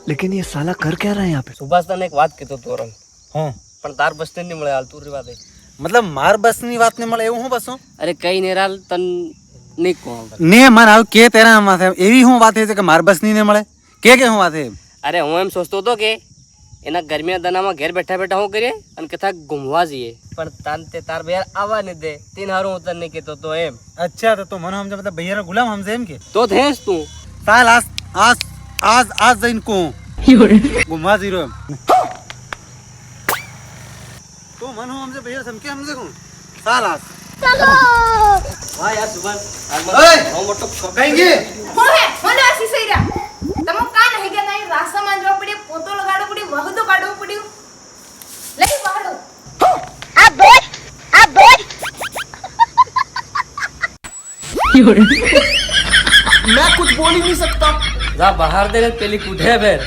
लेकिन ये साला कर क्या रहा है यहाँ पे? સુભાષ તને એક વાત કીધો તો રંગ હું પણ તાર બસ નહીં મળે હાલ તું રેવા દે. મતલબ માર બસની વાત ને મળે એવું હું બસો અરે કઈ ને હાલ તન નહીં કહું. ને મન આવ કે તેરા માથે એવી હું વાત છે કે માર બસની ને મળે કે હું વાત છે અરે હું એમ સોચતો હતો કે એના ગરમીના દનામાં ઘેર બેઠા બેઠા હું કરીએ અને કથા ઘૂમવા જઈએ પણ તાન તે તાર બે આવવા નહીં દે તીન હારું હું તને કહેતો તો એમ. अच्छा तो मन हमसे मतलब भैया गुलाम हमसे एम के તો થેસ તું साल आज आज आज आज दिन को घुमा जीरो तो मन हो हमसे भैया समके हमसे को साल आज વાહ યાર સુભાષ ઓય! હું મોટો कहेंगे હોહે મને આ સિસૈરા તમો કાન હે કે નહીં રાસા માંજવા પડી પોતો લગાડવો પડી વહદો કાઢવો પડ્યું લઈ વાળો જા બહાર દે ને પેલી કૂઠે બેર